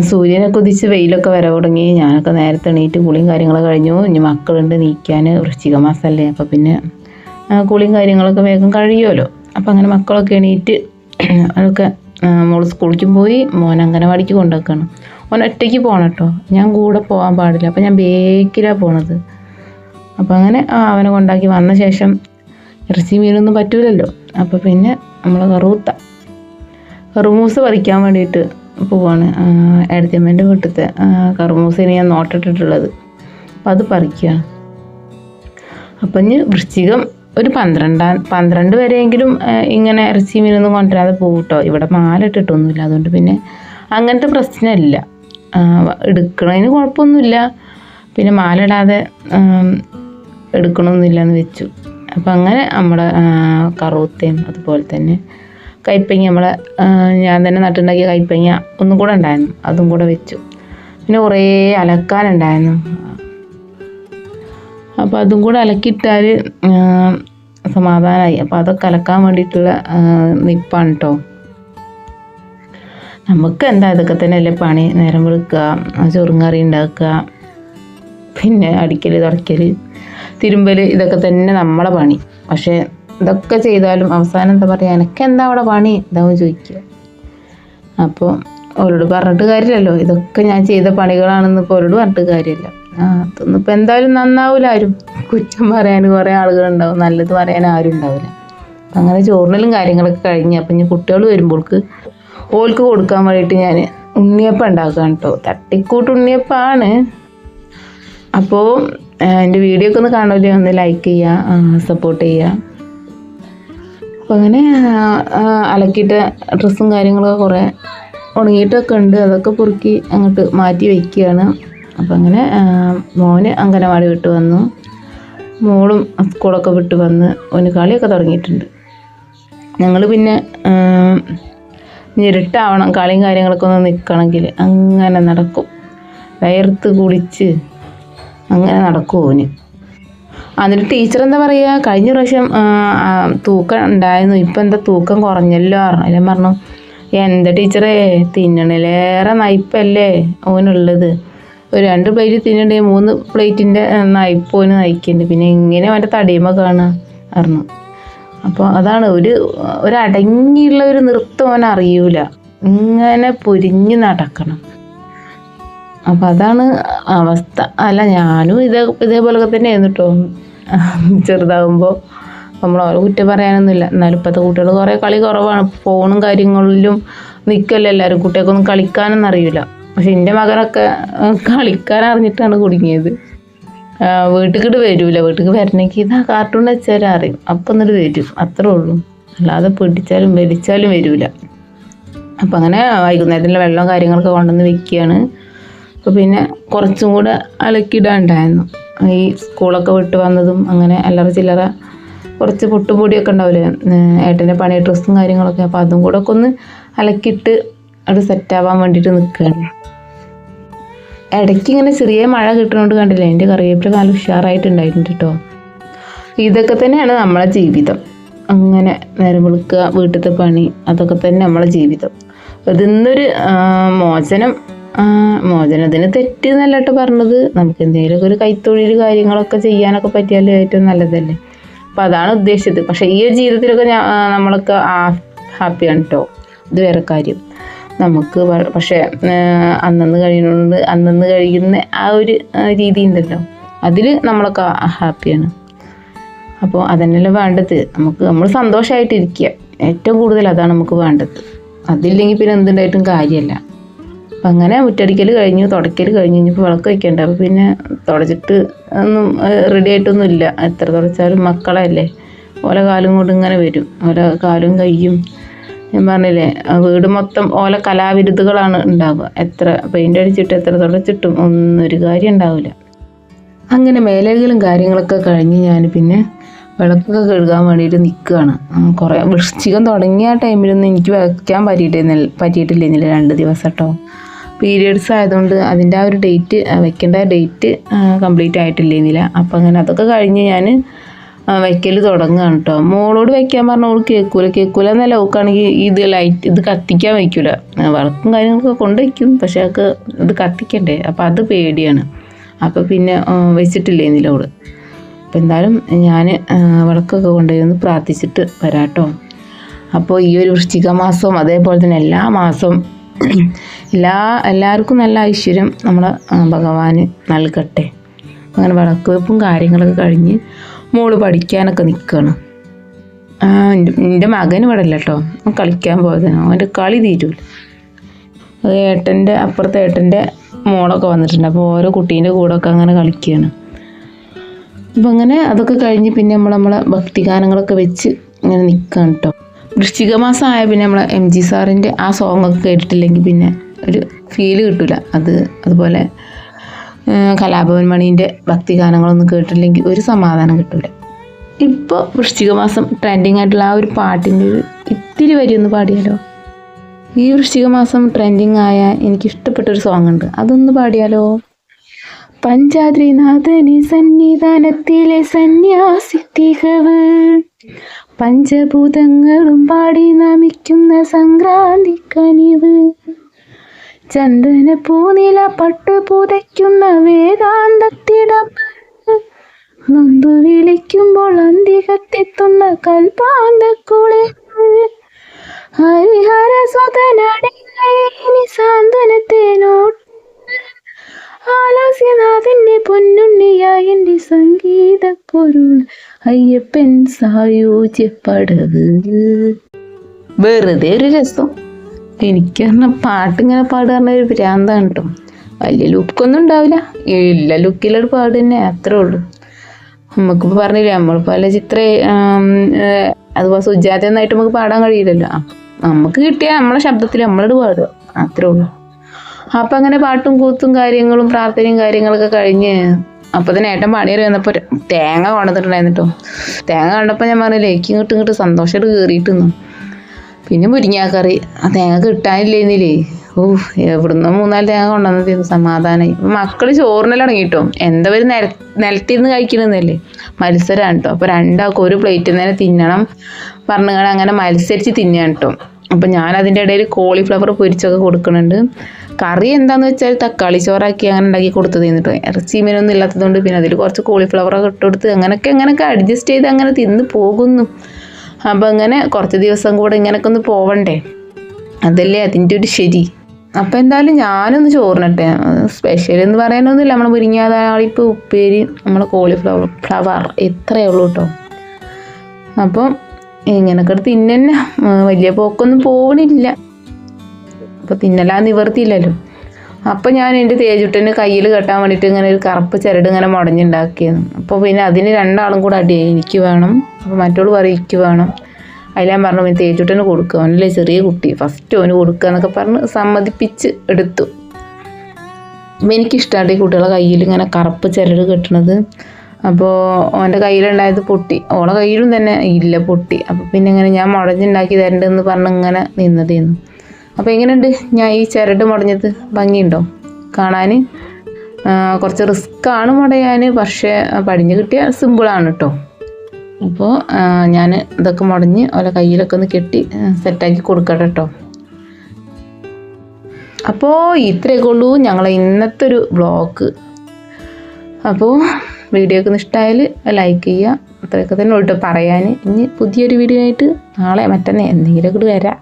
സൂര്യനൊക്കെ ഉദിച്ച് വെയിലൊക്കെ വര തുടങ്ങി. ഞാനൊക്കെ നേരത്തെ എണീറ്റ് കുളിയും കാര്യങ്ങളൊക്കെ കഴിഞ്ഞു. ഇനി മക്കളുണ്ട് നീക്കാൻ, വൃശ്ചിക മാസമല്ലേ, അപ്പോൾ പിന്നെ കുളിയും കാര്യങ്ങളൊക്കെ വേഗം കഴിയുമല്ലോ. അപ്പോൾ അങ്ങനെ മക്കളൊക്കെ എണീറ്റ് അതൊക്കെ മോൾ സ്കൂളിലേക്കും പോയി, മോൻ അംഗനവാടിക്ക് കൊണ്ടുവയ്ക്കണം. ഓൻ ഒറ്റയ്ക്ക് പോകണം കേട്ടോ, ഞാൻ കൂടെ പോകാൻ പാടില്ല. അപ്പോൾ ഞാൻ ബേക്കിലാണ് പോണത്. അപ്പോൾ അങ്ങനെ അവനെ കൊണ്ടാക്കി വന്ന ശേഷം ഇറച്ചി മീനൊന്നും പറ്റൂലല്ലോ. അപ്പോൾ പിന്നെ നമ്മൾ കറുമൂസ് പറിക്കാൻ വേണ്ടിയിട്ട് പോവാണ്. എടത്തിയമ്മേൻ്റെ വീട്ടിലത്തെ കറുമൂസിനെ ഞാൻ നോട്ടിട്ടിട്ടുള്ളത്. അപ്പോൾ അത് പറിക്കുകയാണ്. അപ്പം ഇനി വൃശ്ചികം ഒരു 12 വരെയെങ്കിലും ഇങ്ങനെ ഇറച്ചി മീനൊന്നും കൊണ്ടുവരാതെ പോകും കേട്ടോ. ഇവിടെ മാല ഇട്ടിട്ടൊന്നുമില്ല, അതുകൊണ്ട് പിന്നെ അങ്ങനത്തെ പ്രശ്നമില്ല. എടുക്കണതിന് കുഴപ്പമൊന്നുമില്ല, പിന്നെ മാല ഇടാതെ എടുക്കണമെന്നില്ല എന്ന് വെച്ചു. അപ്പം അങ്ങനെ നമ്മുടെ കറുത്തയും അതുപോലെ തന്നെ കൈപ്പങ്ങ, നമ്മളെ ഞാൻ തന്നെ നട്ടുണ്ടാക്കിയ കൈപ്പങ്ങ ഒന്നും കൂടെ ഉണ്ടായിരുന്നു, അതും കൂടെ വെച്ചു. പിന്നെ കുറേ അലക്കാനുണ്ടായിരുന്നു, അപ്പോൾ അതും കൂടെ അലക്കിയിട്ടാൽ സമാധാനമായി. അപ്പോൾ അതൊക്കെ അലക്കാൻ വേണ്ടിയിട്ടുള്ള നിപ്പാണ് കേട്ടോ. നമുക്ക് എന്താ ഇതൊക്കെ തന്നെയല്ലേ പണി. നേരം വെളുക്കുക, ചോറും കറി ഉണ്ടാക്കുക, പിന്നെ അടിക്കൽ, തുടയ്ക്കൽ, തിരുമ്പൽ, ഇതൊക്കെ തന്നെ നമ്മളെ പണി. പക്ഷേ ഇതൊക്കെ ചെയ്താലും അവസാനം എന്താ പറയുക, എനിക്കെന്താ അവിടെ പണി ഇതാവും ചോദിക്കുക. അപ്പോൾ അവരോട് പറഞ്ഞിട്ട് കാര്യമില്ലല്ലോ, ഇതൊക്കെ ഞാൻ ചെയ്ത പണികളാണെന്ന് ഇപ്പോൾ അവരോട് പറഞ്ഞിട്ട് കാര്യമില്ല. അതൊന്നും ഇപ്പോൾ എന്തായാലും നന്നാവില്ല. ആരും കുറ്റം പറയാൻ കുറേ ആളുകളുണ്ടാവും, നല്ലത് പറയാൻ ആരും ഉണ്ടാവില്ല. അപ്പം അങ്ങനെ ചോറിനലും കാര്യങ്ങളൊക്കെ കഴിഞ്ഞ് അപ്പം ഇനി കുട്ടികൾ വരുമ്പോൾക്ക് ഓൾക്ക് കൊടുക്കാൻ വേണ്ടിയിട്ട് ഞാൻ ഉണ്ണിയപ്പം ഉണ്ടാക്കുകയാണ് കേട്ടോ. തട്ടിക്കൂട്ട് ഉണ്ണിയപ്പമാണ്. അപ്പോൾ എൻ്റെ വീഡിയോ ഒക്കെ ഒന്ന് കാണുമല്ലോ, ഒന്ന് ലൈക്ക് ചെയ്യുക, സപ്പോർട്ട് ചെയ്യുക. അപ്പം അങ്ങനെ അലക്കിയിട്ട് ഡ്രസ്സും കാര്യങ്ങളൊക്കെ കുറേ ഉണങ്ങിയിട്ടൊക്കെ ഉണ്ട്, അതൊക്കെ പൊറുക്കി അങ്ങോട്ട് മാറ്റി വയ്ക്കുകയാണ്. അപ്പം അങ്ങനെ മോന് അംഗനവാടി വിട്ട് വന്നു, മോളും സ്കൂളൊക്കെ വിട്ട് വന്ന് ഓന് കളിയൊക്കെ തുടങ്ങിയിട്ടുണ്ട്. ഞങ്ങൾ പിന്നെ ഞെരുട്ടാവണം, കളിയും കാര്യങ്ങളൊക്കെ ഒന്ന് നിൽക്കണമെങ്കിൽ അങ്ങനെ നടക്കും. വയർത്ത് കുളിച്ച് അങ്ങനെ നടക്കും ഓന്. അതിന് ടീച്ചർ എന്താ പറയുക, കഴിഞ്ഞ പ്രാവശ്യം തൂക്കം ഉണ്ടായിരുന്നു, ഇപ്പം എന്താ തൂക്കം കുറഞ്ഞല്ലോ പറഞ്ഞു. എല്ലാം പറഞ്ഞു, എന്താ ടീച്ചറേ തിന്നണിലേറെ നയിപ്പല്ലേ ഓനുള്ളത്, ഒരു 2 പ്ലേറ്റ് തിന്നണ്ടേ 3 പ്ലേറ്റിൻ്റെ നയിപ്പ് ഓന് നയിക്കുന്നുണ്ട്, പിന്നെ ഇങ്ങനെ അവൻ്റെ തടിയുമ്പോൾ കാണുക പറഞ്ഞു. അപ്പോൾ അതാണ് ഒരു അടങ്ങിയുള്ള ഒരു നൃത്തം അവൻ അറിയൂല, ഇങ്ങനെ പൊരിഞ്ഞ് നടക്കണം. അപ്പം അതാണ് അവസ്ഥ. അല്ല, ഞാനും ഇതേപോലൊക്കെ തന്നെയായിരുന്നു കേട്ടോ ചെറുതാകുമ്പോൾ. നമ്മൾ ഓരോ കുറ്റം പറയാനൊന്നുമില്ല, എന്നാലും ഇപ്പോഴത്തെ കുട്ടികൾ കുറേ കളി കുറവാണ്, ഫോണും കാര്യങ്ങളിലും നിൽക്കല്ലോ എല്ലാവരും. കുട്ടികൾക്കൊന്നും കളിക്കാനൊന്നും അറിയില്ല. പക്ഷെ എൻ്റെ മകനൊക്കെ കളിക്കാൻ അറിഞ്ഞിട്ടാണ് കുടുങ്ങിയത്. വീട്ടിൽ വരില്ല, വീട്ടിൽ വരണമെങ്കിൽ ഇതാ കാർട്ടൂൺ വെച്ചാൽ അറിയും, അപ്പം എന്നിട്ട് വരും, അത്രേ ഉള്ളൂ. അല്ലാതെ പിടിച്ചാലും വലിച്ചാലും വരില്ല. അപ്പം അങ്ങനെ വൈകുന്നേരത്തിൻ്റെ വെള്ളം കാര്യങ്ങളൊക്കെ കൊണ്ടുവന്ന് വെക്കുകയാണ്. അപ്പോൾ പിന്നെ കുറച്ചും കൂടെ അലക്കിടാനുണ്ടായിരുന്നു. ഈ സ്കൂളൊക്കെ വിട്ട് വന്നതും അങ്ങനെ അല്ലറ ചില്ലറ കുറച്ച് പൊട്ടുപൊടിയൊക്കെ ഉണ്ടാവില്ലേ, ഏട്ടൻ്റെ പണി ഡ്രസ്സും കാര്യങ്ങളൊക്കെ, അപ്പോൾ അതും കൂടെ ഒക്കെ ഒന്ന് അലക്കിയിട്ട് അത് സെറ്റാവാൻ വേണ്ടിയിട്ട് നിൽക്കുകയാണ്. ഇടയ്ക്ക് ഇങ്ങനെ ചെറിയ മഴ കിട്ടുന്നതുകൊണ്ട് കണ്ടില്ലേ, എൻ്റെ കറിവേപ്പില നല്ല ഉഷാറായിട്ടുണ്ടായിട്ടുണ്ട് കേട്ടോ. ഇതൊക്കെ തന്നെയാണ് നമ്മളെ ജീവിതം. അങ്ങനെ നേരം വെളുക്കുക, വീട്ടിലത്തെ പണി, അതൊക്കെ തന്നെ നമ്മളെ ജീവിതം. ഇതിന്നൊരു മോചനത്തിന് തെറ്റ് എന്നല്ല കേട്ടോ പറഞ്ഞത്. നമുക്ക് എന്തെങ്കിലുമൊക്കെ ഒരു കൈത്തൊഴിൽ കാര്യങ്ങളൊക്കെ ചെയ്യാനൊക്കെ പറ്റിയാൽ ഏറ്റവും നല്ലതല്ലേ. അപ്പം അതാണ് ഉദ്ദേശിച്ചത്. പക്ഷേ ഈ ഒരു ജീവിതത്തിലൊക്കെ നമ്മളൊക്കെ ഹാപ്പിയാണ് കേട്ടോ, ഇത് വേറെ കാര്യം. നമുക്ക് പക്ഷേ അന്നന്ന് കഴിയുന്ന ആ ഒരു രീതി ഉണ്ടല്ലോ, അതിൽ നമ്മളൊക്കെ ഹാപ്പിയാണ്. അപ്പോൾ അതന്നെയല്ലേ വേണ്ടത്. നമ്മൾ സന്തോഷമായിട്ടിരിക്കുക, ഏറ്റവും കൂടുതൽ അതാണ് നമുക്ക് വേണ്ടത്. അതില്ലെങ്കിൽ പിന്നെ എന്തുണ്ടായിട്ടും കാര്യമല്ല. അപ്പം അങ്ങനെ മുറ്റടിക്കൽ കഴിഞ്ഞു, തുടയ്ക്കൽ കഴിഞ്ഞു, ഇനിയിപ്പോൾ വിളക്ക് വയ്ക്കണ്ട. അപ്പോൾ പിന്നെ തുടച്ചിട്ട് ഒന്നും റെഡി ആയിട്ടൊന്നും ഇല്ല. എത്ര തുടച്ചാലും മക്കളല്ലേ, ഓല കാലും കൊണ്ട് ഇങ്ങനെ വരും, ഓല കാലും കയ്യും. ഞാൻ പറഞ്ഞില്ലേ, വീട് മൊത്തം ഓല കലാവിരുദ്ധകളാണ് ഉണ്ടാവുക. എത്ര പെയിൻ്റ് അടിച്ചിട്ട് എത്ര തുടച്ചിട്ടും ഒന്നും ഒരു കാര്യം ഉണ്ടാവില്ല. അങ്ങനെ മേലകലും കാര്യങ്ങളൊക്കെ കഴിഞ്ഞ് ഞാൻ പിന്നെ വിളക്കൊക്കെ കഴുകാൻ വേണ്ടിയിട്ട് നിൽക്കുകയാണ്. കുറേ വൃശ്ചികം തുടങ്ങിയ ടൈമിലൊന്നും എനിക്ക് വയ്ക്കാൻ പറ്റിയിട്ടില്ല 2 ദിവസം കേട്ടോ. പീരിയഡ്സ് ആയതുകൊണ്ട് അതിൻ്റെ ആ ഒരു ഡേറ്റ്, വെക്കേണ്ട ഡേറ്റ് കംപ്ലീറ്റ് ആയിട്ടില്ല. അപ്പം അങ്ങനെ അതൊക്കെ കഴിഞ്ഞ് ഞാൻ വയ്ക്കൽ തുടങ്ങുകയാണ് കേട്ടോ. മോളോട് വയ്ക്കാൻ പറഞ്ഞാൽ ഓൾ കേൾക്കൂല എന്നല്ല, ഓൾക്കാണെങ്കിൽ ഇത് കത്തിക്കാൻ വയ്ക്കൂല. വിളക്കും കാര്യങ്ങളൊക്കെ കൊണ്ട് വയ്ക്കും, പക്ഷെ അവൾക്ക് ഇത് കത്തിക്കണ്ടേ, അപ്പം അത് പേടിയാണ്. അപ്പം പിന്നെ വെച്ചിട്ടില്ലേന്നില്ല ഓള്. അപ്പം എന്തായാലും ഞാൻ വിളക്കൊക്കെ കൊണ്ടുപോയി ഒന്ന് പ്രാർത്ഥിച്ചിട്ട് വരാം കേട്ടോ. അപ്പോൾ ഈ ഒരു വൃശ്ചിക മാസവും അതേപോലെ തന്നെ എല്ലാ മാസവും എല്ലാവർക്കും നല്ല ഐശ്വര്യം നമ്മളെ ഭഗവാന് നൽകട്ടെ. അങ്ങനെ വിളക്ക് വെപ്പും കാര്യങ്ങളൊക്കെ കഴിഞ്ഞ് മോള് പഠിക്കാനൊക്കെ നിൽക്കുകയാണ്. എൻ്റെ മകൻ ഇവിടെ അല്ല കേട്ടോ, കളിക്കാൻ പോയതാണ്. അവൻ്റെ കളി തീരൂല. അപ്പുറത്തെ ഏട്ടൻ്റെ മോളൊക്കെ വന്നിട്ടുണ്ട്. അപ്പോൾ ഓരോ കുട്ടീൻ്റെ കൂടെയൊക്കെ അങ്ങനെ കളിക്കുകയാണ്. അപ്പം അങ്ങനെ അതൊക്കെ കഴിഞ്ഞ് പിന്നെ നമ്മളെ ഭക്തിഗാനങ്ങളൊക്കെ വെച്ച് ഇങ്ങനെ നിൽക്കുകയാണ് കേട്ടോ. വൃശ്ചിക മാസം ആയ പിന്നെ നമ്മളെ MG സാറിൻ്റെ ആ സോങ്ങൊക്കെ കേട്ടിട്ടില്ലെങ്കിൽ പിന്നെ ഒരു ഫീല് കിട്ടില്ല. അതുപോലെ കലാഭവൻ മണീൻ്റെ ഭക്തിഗാനങ്ങളൊന്നും കേട്ടില്ലെങ്കിൽ ഒരു സമാധാനം കിട്ടില്ല. ഇപ്പോൾ വൃശ്ചിക മാസം ട്രെൻഡിങ് ആയിട്ടുള്ള ആ ഒരു പാട്ടിൻ്റെ ഒരു ഇത്തിരി വരി ഒന്ന് പാടിയാലോ? ഈ വൃശ്ചിക മാസം ട്രെൻഡിങ് ആയ എനിക്കിഷ്ടപ്പെട്ടൊരു സോങ് ഉണ്ട്, അതൊന്ന് പാടിയാലോ? പഞ്ചാദ്രിനാഥനി സന്നിധാനത്തിലെ സന്യാസി തികവ്, പഞ്ചഭൂതങ്ങളും പാടി നമിക്കുന്ന സംക്രാന്തി കനിവ്, ചന്ദന പൂനില പട്ടു പുതയ്ക്കുന്ന വേദാന്തത്തിടം, നൊന്തു വിളിക്കുമ്പോൾ അന്തികത്തെത്തുന്ന കൽപ്പാന്തക്കുളെ, ഹരിഹര സുതനടി സാന്ത്വനത്തേനോട്ട്, ആലാസ്യനാഥന്റെ പൊന്നുണ്ണിയായ എൻ്റെ സംഗീത പൊരുൾ, അയ്യപ്പൻ സായോജ്യപ്പടവ്. വെറുതെ ഒരു രസം. എനിക്ക് പറഞ്ഞാൽ പാട്ടിങ്ങനെ പാടുക ഒരു ഭ്രാന്താണ് കേട്ടോ. വലിയ ലുക്കൊന്നും ഉണ്ടാവില്ല, എല്ലാ ലുക്കിലൊരു പാട് തന്നെ, അത്രേ ഉള്ളൂ. നമുക്കിപ്പോൾ പറഞ്ഞില്ലേ, നമ്മളിപ്പോൾ അല്ല ചിത്ര അതുപോലെ സുജാതയൊന്നായിട്ട് നമുക്ക് പാടാൻ കഴിയില്ലല്ലോ. നമുക്ക് കിട്ടിയ നമ്മളെ ശബ്ദത്തിൽ നമ്മളോട് പാടുക, അത്രേ ഉള്ളൂ. അപ്പം അങ്ങനെ പാട്ടും കൂത്തും കാര്യങ്ങളും പ്രാർത്ഥനയും കാര്യങ്ങളൊക്കെ കഴിഞ്ഞ് അപ്പോൾ തന്നെ ഏട്ടൻ പണിയേറി വന്നപ്പോൾ തേങ്ങ കൊണ്ടുവന്നിട്ടുണ്ടായിരുന്നു കേട്ടോ. തേങ്ങ കണ്ടപ്പോൾ ഞാൻ പറഞ്ഞില്ലേ, ഇങ്ങോട്ട് സന്തോഷമായിട്ട് കയറിയിട്ട് നിന്നു. പിന്നെ മുരിങ്ങാക്കറി, ആ തേങ്ങ കിട്ടാനില്ലേന്നില്ലേ, എവിടുന്ന് 3-4 തേങ്ങ കൊണ്ടുവന്നത് സമാധാനമായി. മക്കൾ ചോറിനെല്ലാം ഇറങ്ങിട്ടോ, എന്താ നിലത്തിരുന്ന് കഴിക്കണമെന്നല്ലേ, മത്സരമാണ് കേട്ടോ. അപ്പോൾ രണ്ടാൾക്കും ഒരു പ്ലേറ്റിൽ നിന്ന് തന്നെ തിന്നണം പറഞ്ഞാൽ അങ്ങനെ മത്സരിച്ച് തിന്നാണ് കേട്ടോ. അപ്പം ഞാൻ അതിൻ്റെ ഇടയിൽ കോളിഫ്ലവർ പൊരിച്ചൊക്കെ കൊടുക്കുന്നുണ്ട്. കറി എന്താന്ന് വെച്ചാൽ തക്കാളി ചോറാക്കി അങ്ങനെ ഉണ്ടാക്കി കൊടുത്തത് എന്നിട്ടോ. ഇറച്ചി മീനൊന്നും ഇല്ലാത്തതുകൊണ്ട് പിന്നെ അതിൽ കുറച്ച് കോളിഫ്ലവറൊക്കെ ഇട്ടുകൊടുത്ത് അങ്ങനെയൊക്കെ അഡ്ജസ്റ്റ് ചെയ്ത് അങ്ങനെ തിന്ന് പോകുന്നു. അപ്പം അങ്ങനെ കുറച്ച് ദിവസം കൂടെ ഇങ്ങനെയൊക്കെ ഒന്ന് പോവണ്ടേ, അതല്ലേ അതിൻ്റെ ഒരു ശരി. അപ്പം എന്തായാലും ഞാനൊന്ന് ചോറിനട്ടെ. സ്പെഷ്യൽ എന്ന് പറയാനൊന്നുമില്ല, നമ്മൾ മുരിങ്ങാതാളിപ്പ് ഉപ്പേരി, നമ്മൾ കോളിഫ്ലവർ ഇത്രയേ ഉള്ളൂ കേട്ടോ. അപ്പം ഇങ്ങനെയൊക്കെ തിന്നെ വലിയ പോക്കൊന്നും പോകണില്ല. അപ്പോൾ തിന്നലാ നിവർത്തിയില്ലല്ലോ. അപ്പോൾ ഞാൻ എൻ്റെ തേജുട്ടന് കയ്യിൽ കെട്ടാൻ വേണ്ടിയിട്ട് ഇങ്ങനെ ഒരു കറുപ്പ് ചരട് ഇങ്ങനെ മുടഞ്ഞുണ്ടാക്കിയത്. അപ്പോൾ പിന്നെ അതിന് രണ്ടാളും കൂടെ അടിയായി, എനിക്ക് വേണം, അപ്പോൾ മറ്റോള് പറയും എനിക്ക് വേണം. അതിൽ ഞാൻ പറഞ്ഞു പിന്നെ തേജുട്ടന് കൊടുക്കുക, അവനല്ലേ ചെറിയ കുട്ടി, ഫസ്റ്റ് അവന് കൊടുക്കുക എന്നൊക്കെ പറഞ്ഞ് സമ്മതിപ്പിച്ച് എടുത്തു. അപ്പോൾ എനിക്കിഷ്ടമാണ് ഈ കുട്ടികളെ കയ്യിൽ ഇങ്ങനെ കറുപ്പ് ചരട് കെട്ടണത്. അപ്പോൾ അവൻ്റെ കയ്യിലുണ്ടായത് പൊട്ടി, ഓളെ കയ്യിലും തന്നെ ഇല്ല, പൊട്ടി. അപ്പോൾ പിന്നെ ഇങ്ങനെ ഞാൻ മുടഞ്ഞുണ്ടാക്കി തരണ്ടെന്ന് പറഞ്ഞ് ഇങ്ങനെ നിന്നതേന്നു. അപ്പോൾ എങ്ങനെയുണ്ട് ഞാൻ ഈ ചരട് മുടഞ്ഞത്? ഭംഗിയുണ്ടോ കാണാൻ? കുറച്ച് റിസ്ക്കാണ് മുടയാൻ, പക്ഷേ പടിഞ്ഞ് കിട്ടിയ സിമ്പിളാണ് കേട്ടോ. അപ്പോൾ ഞാൻ ഇതൊക്കെ മുടഞ്ഞ് ഓലെ കയ്യിലൊക്കെ ഒന്ന് കെട്ടി സെറ്റാക്കി കൊടുക്കട്ടെ കേട്ടോ. അപ്പോൾ ഇത്രയൊക്കെ ഉള്ളൂ ഞങ്ങളെ ഇന്നത്തെ ഒരു വ്ളോഗ്. അപ്പോൾ വീഡിയോ ഒക്കെ ഇഷ്ടമായാൽ ലൈക്ക് ചെയ്യുക, അത്രയൊക്കെ തന്നെ ഉള്ളൂ പറയാൻ. ഇനി പുതിയൊരു വീഡിയോ ആയിട്ട് നാളെ മറ്റന്നേ എന്തെങ്കിലുമൊക്കെ വരാം.